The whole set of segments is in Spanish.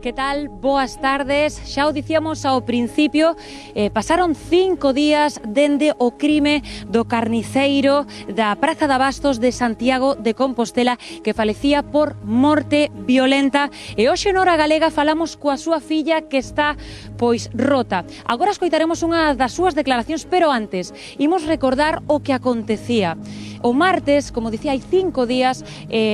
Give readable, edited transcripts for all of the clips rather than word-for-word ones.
Que tal? Boas tardes. Xa o dicíamos ao principio, pasaron 5 días dende o crime do carniceiro da Praza de Abastos de Santiago de Compostela que falecía por morte violenta e hoxe en Hora Galega falamos coa súa filla que está pois rota. Agora escoitaremos unha das súas declaracións, pero antes imos recordar o que acontecía. O martes, como dicía, hai 5 días,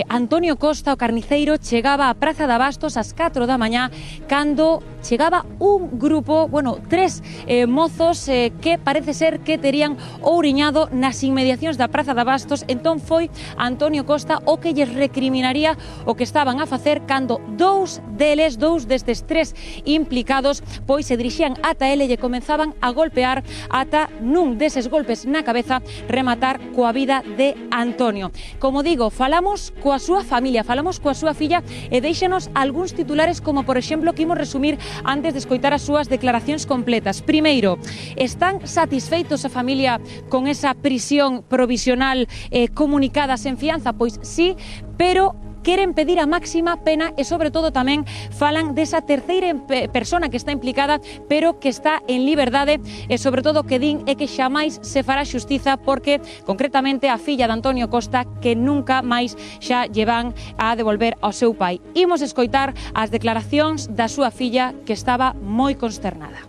Antonio Costa, o carniceiro, chegaba á Praza de Abastos ás 4 da mañá cando chegaba un grupo, bueno, 3 mozos que parece ser que terían ouriñado nas inmediacións da Praza de Abastos. Entón foi Antonio Costa o que lles recriminaría o que estaban a facer cando dous destes 3 implicados pois se dirixían ata ele e comenzaban a golpear ata nun deses golpes na cabeza rematar coa vida de Antonio. Como digo, falamos coa súa familia, falamos coa súa filla e déixenos algúns titulares como, por exemplo, que imos resumir antes de escoitar as súas declaracións completas. Primeiro, están satisfeitos a familia con esa prisión provisional comunicada sen fianza? Pois sí, pero queren pedir a máxima pena e, sobre todo, tamén falan desa terceira persona que está implicada, pero que está en liberdade e, sobre todo, que din é que xamais se fará xustiza porque, concretamente, a filla de Antonio Costa que nunca máis xa lle van a devolver ao seu pai. Imos escoitar as declaracións da súa filla que estaba moi consternada.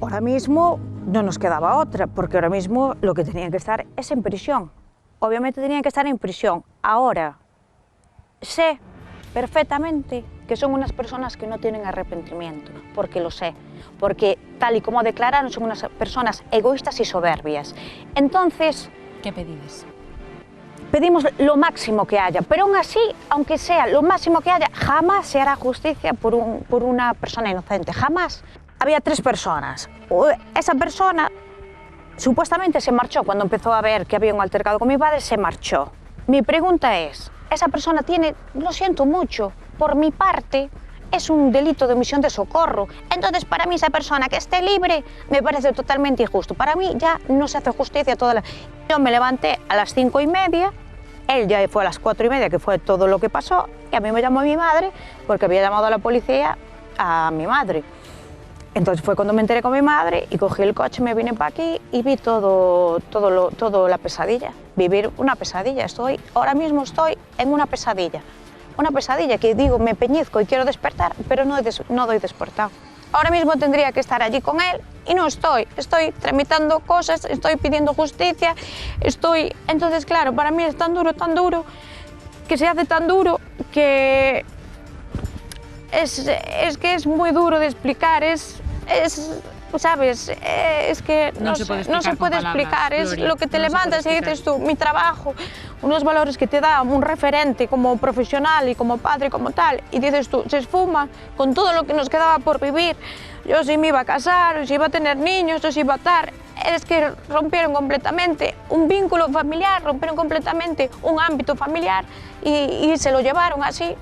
Ahora mismo no nos quedaba otra, porque ahora mismo lo que tenían que estar es en prisión. Obviamente tenían que estar en prisión. Ahora, sé perfectamente que son unas personas que no tienen arrepentimiento, porque lo sé, porque tal y como declararon son unas personas egoístas y soberbias. Entonces, ¿qué pedís? Pedimos lo máximo que haya, pero aún así, aunque sea lo máximo que haya, jamás se hará justicia por una persona inocente, jamás. Había 3 personas. Esa persona supuestamente se marchó cuando empezó a ver que había un altercado con mi padre, se marchó. Mi pregunta es, esa persona tiene, lo siento mucho, por mi parte, es un delito de omisión de socorro. Entonces, para mí, esa persona que esté libre me parece totalmente injusto. Para mí ya no se hace justicia toda la... Yo me levanté a las 5:30, él ya fue a las 4:30, que fue todo lo que pasó, y a mí me llamó mi madre porque había llamado a la policía a mi madre. Entonces fue cuando me enteré con mi madre y cogí el coche, me vine para aquí y vi todo la pesadilla. Vivir una pesadilla. Ahora mismo estoy en una pesadilla. Una pesadilla que digo, me peñizco y quiero despertar, pero no doy despertado. Ahora mismo tendría que estar allí con él y no estoy. Estoy tramitando cosas, estoy pidiendo justicia, Entonces, claro, para mí es tan duro, que se hace tan duro que... Es que es muy duro de explicar, ¿sabes? Es que no se puede explicar, es lo que te levantas y dices tú, mi trabajo, unos valores que te da un referente como profesional y como padre, como tal, y dices tú, se esfuma con todo lo que nos quedaba por vivir. Yo sí me iba a casar, yo sí iba a tener niños, yo sí iba a estar... Es que rompieron completamente un vínculo familiar, rompieron completamente un ámbito familiar y se lo llevaron así.